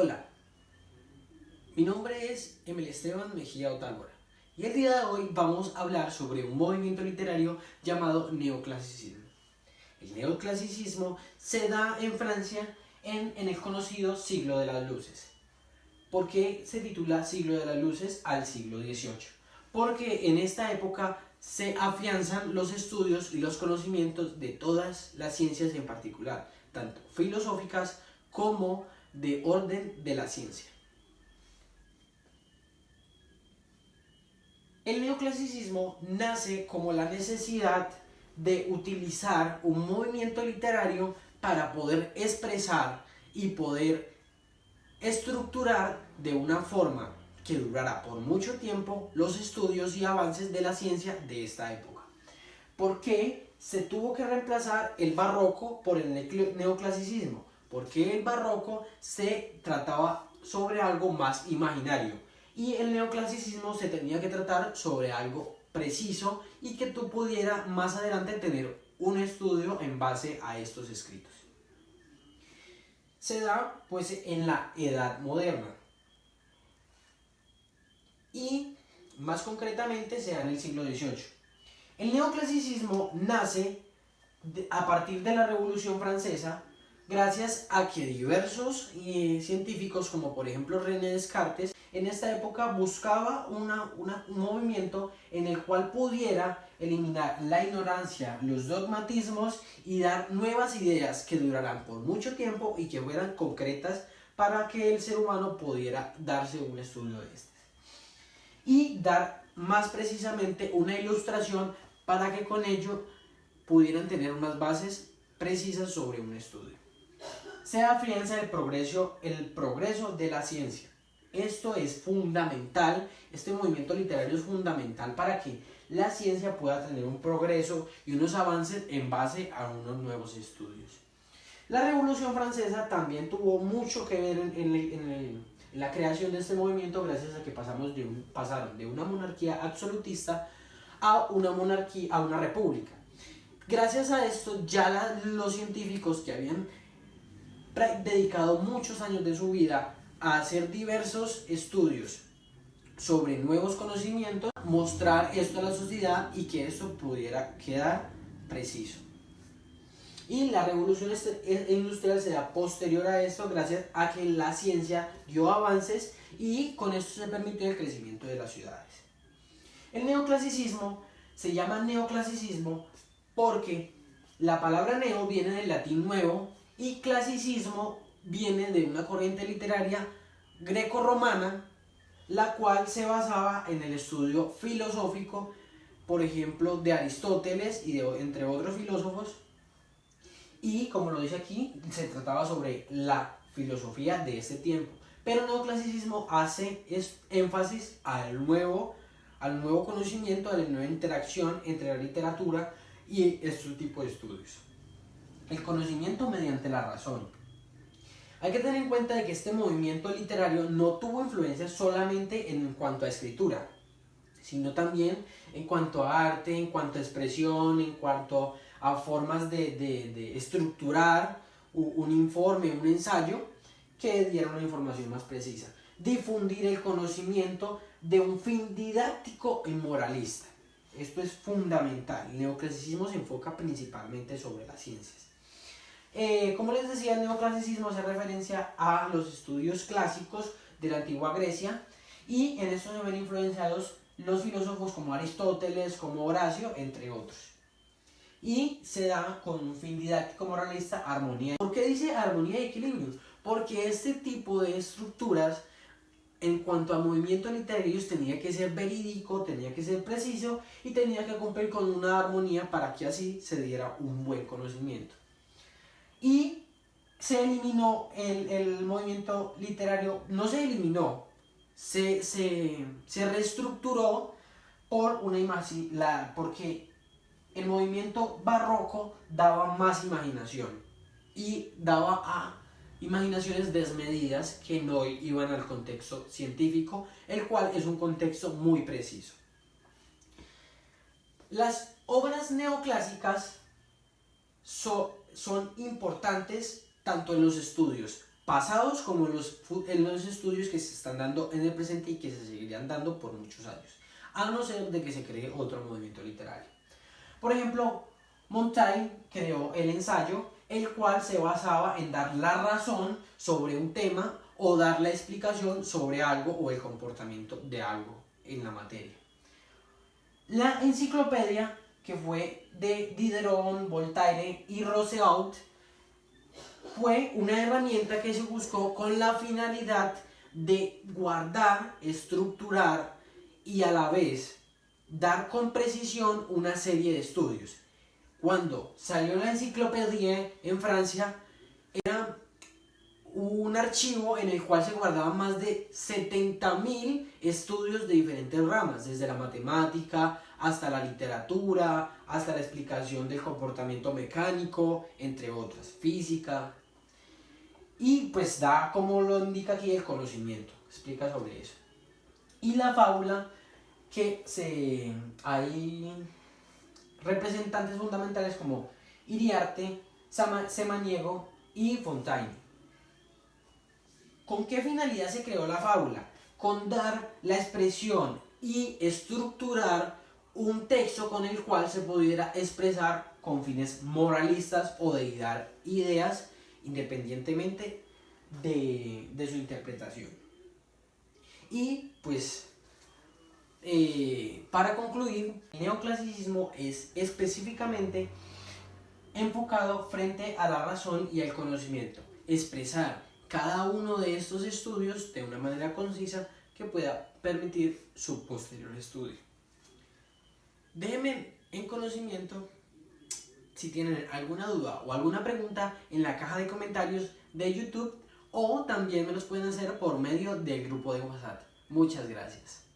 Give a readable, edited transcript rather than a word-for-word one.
Hola, mi nombre es Emil Esteban Mejía Otálvora y el día de hoy vamos a hablar sobre un movimiento literario llamado neoclasicismo. El neoclasicismo se da en Francia en el conocido Siglo de las Luces. ¿Por qué se titula Siglo de las Luces al siglo XVIII? Porque en esta época se afianzan los estudios y los conocimientos de todas las ciencias en particular, tanto filosóficas como de orden de la ciencia. El neoclasicismo nace como la necesidad de utilizar un movimiento literario para poder expresar y poder estructurar de una forma que durara por mucho tiempo los estudios y avances de la ciencia de esta época. ¿Por qué se tuvo que reemplazar el barroco por el neoclasicismo? Porque el barroco se trataba sobre algo más imaginario y el neoclasicismo se tenía que tratar sobre algo preciso y que tú pudieras más adelante tener un estudio en base a estos escritos. Se da pues en la Edad Moderna y más concretamente se da en el siglo XVIII. El neoclasicismo nace a partir de la Revolución Francesa gracias a que diversos científicos como por ejemplo René Descartes en esta época buscaba un movimiento en el cual pudiera eliminar la ignorancia, los dogmatismos y dar nuevas ideas que duraran por mucho tiempo y que fueran concretas para que el ser humano pudiera darse un estudio de este. Y dar más precisamente una ilustración para que con ello pudieran tener unas bases precisas sobre un estudio. Se afianza el progreso de la ciencia. Esto es fundamental, este movimiento literario es fundamental para que la ciencia pueda tener un progreso y unos avances en base a unos nuevos estudios. La Revolución Francesa también tuvo mucho que ver en la creación de este movimiento gracias a que pasaron de una monarquía absolutista a una república. Gracias a esto ya los científicos que habían dedicado muchos años de su vida a hacer diversos estudios sobre nuevos conocimientos, mostrar esto a la sociedad y que esto pudiera quedar preciso. Y la revolución industrial se da posterior a esto gracias a que la ciencia dio avances y con esto se permitió el crecimiento de las ciudades. El neoclasicismo se llama neoclasicismo porque la palabra neo viene del latín nuevo y clasicismo viene de una corriente literaria greco-romana, la cual se basaba en el estudio filosófico, por ejemplo, de Aristóteles y entre otros filósofos, y como lo dice aquí, se trataba sobre la filosofía de ese tiempo. Pero el neoclasicismo hace énfasis al nuevo conocimiento, a la nueva interacción entre la literatura y este tipo de estudios. El conocimiento mediante la razón. Hay que tener en cuenta de que este movimiento literario no tuvo influencia solamente en cuanto a escritura, sino también en cuanto a arte, en cuanto a expresión, en cuanto a formas de estructurar un informe, un ensayo que diera una información más precisa. Difundir el conocimiento de un fin didáctico y moralista. Esto es fundamental. El neoclasicismo se enfoca principalmente sobre las ciencias. Como les decía, el neoclasicismo hace referencia a los estudios clásicos de la antigua Grecia y en esto se ven influenciados los filósofos como Aristóteles, como Horacio, entre otros. Y se da con un fin didáctico moralista, armonía. ¿Por qué dice armonía y equilibrio? Porque este tipo de estructuras en cuanto a movimientos literarios tenía que ser verídico, tenía que ser preciso y tenía que cumplir con una armonía para que así se diera un buen conocimiento. Y se eliminó el movimiento literario, no se eliminó, se reestructuró porque el movimiento barroco daba más imaginación y daba a imaginaciones desmedidas que no iban al contexto científico, el cual es un contexto muy preciso. Las obras neoclásicas son importantes tanto en los estudios pasados como en los estudios que se están dando en el presente y que se seguirían dando por muchos años, a no ser de que se cree otro movimiento literario. Por ejemplo, Montaigne creó el ensayo, el cual se basaba en dar la razón sobre un tema o dar la explicación sobre algo o el comportamiento de algo en la materia. La enciclopedia, que fue de Diderot, Voltaire y Rousseau, fue una herramienta que se buscó con la finalidad de guardar, estructurar y a la vez dar con precisión una serie de estudios. Cuando salió la enciclopedia en Francia, era un archivo en el cual se guardaban más de 70.000 estudios de diferentes ramas, desde la matemática hasta la literatura, hasta la explicación del comportamiento mecánico, entre otras, física. Y pues da, como lo indica aquí, el conocimiento, explica sobre eso. Y la fábula, que hay representantes fundamentales como Iriarte, Samaniego y Fontaine. ¿Con qué finalidad se creó la fábula? Con dar la expresión y estructurar un texto con el cual se pudiera expresar con fines moralistas o de dar ideas independientemente de su interpretación. Y pues para concluir, el neoclasicismo es específicamente enfocado frente a la razón y al conocimiento, expresar cada uno de estos estudios de una manera concisa que pueda permitir su posterior estudio. Déjenme en conocimiento si tienen alguna duda o alguna pregunta en la caja de comentarios de YouTube, o también me los pueden hacer por medio del grupo de WhatsApp. Muchas gracias.